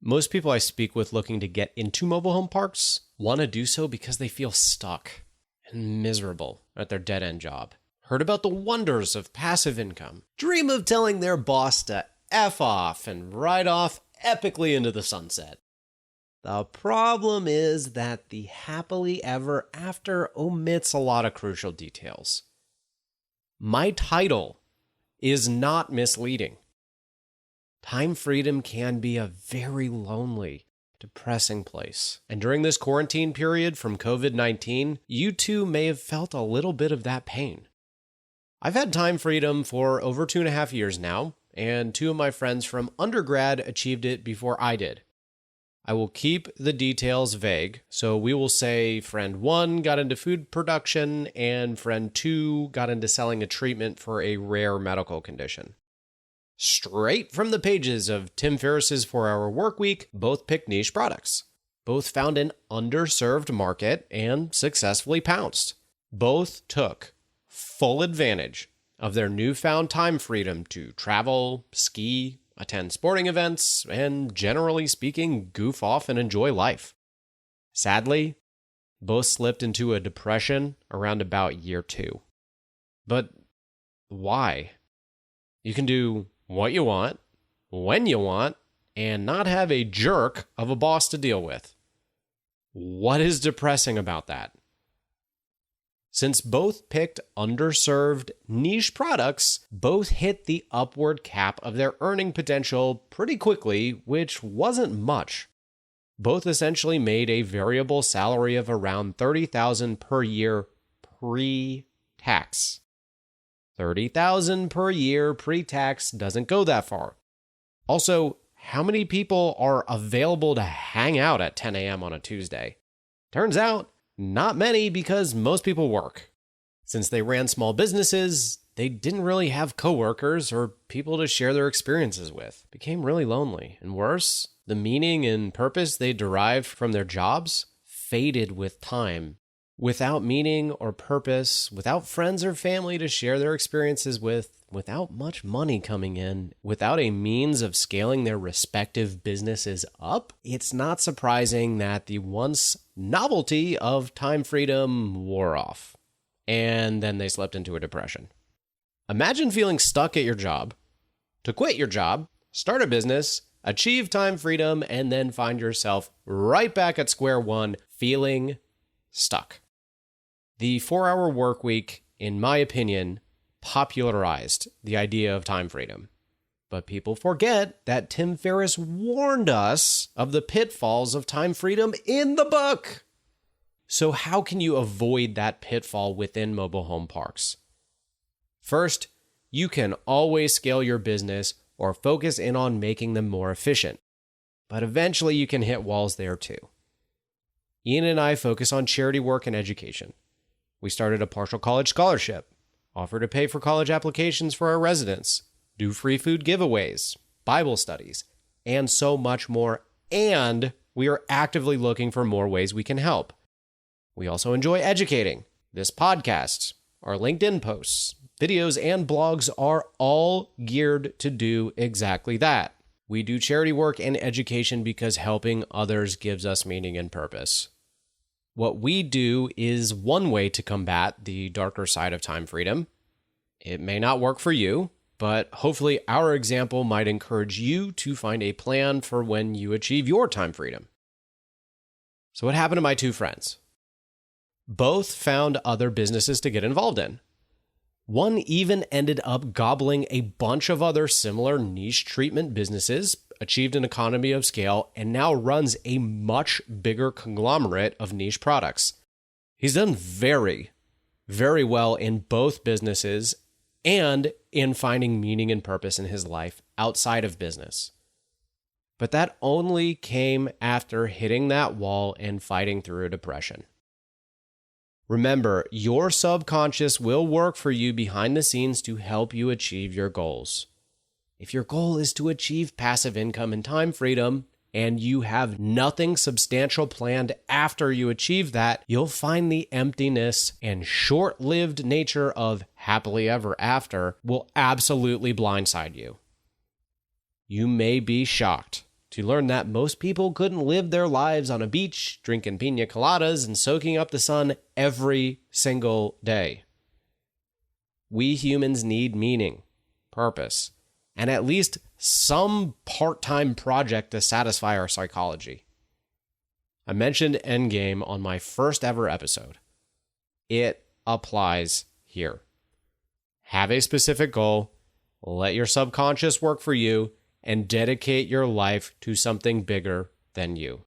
Most people I speak with looking to get into mobile home parks want to do so because they feel stuck and miserable at their dead-end job. Heard about the wonders of passive income. Dream of telling their boss to F off and ride off epically into the sunset. The problem is that the happily ever after omits a lot of crucial details. My title is not misleading. Time freedom can be a very lonely, depressing place. And during this quarantine period from COVID-19, you too may have felt a little bit of that pain. I've had time freedom for over 2.5 years now, and 2 of my friends from undergrad achieved it before I did. I will keep the details vague, so we will say friend 1 got into food production and friend 2 got into selling a treatment for a rare medical condition. Straight from the pages of Tim Ferriss's 4-Hour Workweek, both picked niche products. Both found an underserved market and successfully pounced. Both took full advantage of their newfound time freedom to travel, ski, attend sporting events, and generally speaking, goof off and enjoy life. Sadly, both slipped into a depression around about year 2. But why? You can do what you want, when you want, and not have a jerk of a boss to deal with. What is depressing about that? Since both picked underserved niche products, both hit the upward cap of their earning potential pretty quickly, which wasn't much. Both essentially made a variable salary of around $30,000 per year pre-tax. $30,000 per year pre-tax doesn't go that far. Also, how many people are available to hang out at 10 a.m. on a Tuesday? Turns out, not many, because most people work. Since they ran small businesses, they didn't really have coworkers or people to share their experiences with. It became really lonely. And worse, the meaning and purpose they derived from their jobs faded with time. Without meaning or purpose, without friends or family to share their experiences with, without much money coming in, without a means of scaling their respective businesses up, it's not surprising that the once novelty of time freedom wore off. And then they slipped into a depression. Imagine feeling stuck at your job, to quit your job, start a business, achieve time freedom, and then find yourself right back at square one, feeling stuck. The 4-Hour Workweek, in my opinion, popularized the idea of time freedom. But people forget that Tim Ferriss warned us of the pitfalls of time freedom in the book. So how can you avoid that pitfall within mobile home parks? First, you can always scale your business or focus in on making them more efficient. But eventually you can hit walls there too. Ian and I focus on charity work and education. We started a partial college scholarship, offer to pay for college applications for our residents, do free food giveaways, Bible studies, and so much more. And we are actively looking for more ways we can help. We also enjoy educating. This podcast, our LinkedIn posts, videos, and blogs are all geared to do exactly that. We do charity work and education because helping others gives us meaning and purpose. What we do is one way to combat the darker side of time freedom. It may not work for you, but hopefully our example might encourage you to find a plan for when you achieve your time freedom. So what happened to my 2 friends? Both found other businesses to get involved in. One even ended up gobbling a bunch of other similar niche treatment businesses, achieved an economy of scale, and now runs a much bigger conglomerate of niche products. He's done very, very well in both businesses and in finding meaning and purpose in his life outside of business. But that only came after hitting that wall and fighting through a depression. Remember, your subconscious will work for you behind the scenes to help you achieve your goals. If your goal is to achieve passive income and time freedom, and you have nothing substantial planned after you achieve that, you'll find the emptiness and short-lived nature of happily ever after will absolutely blindside you. You may be shocked to learn that most people couldn't live their lives on a beach, drinking Pina Coladas and soaking up the sun every single day. We humans need meaning, purpose, and at least some part-time project to satisfy our psychology. I mentioned Endgame on my first ever episode. It applies here. Have a specific goal, let your subconscious work for you, and dedicate your life to something bigger than you.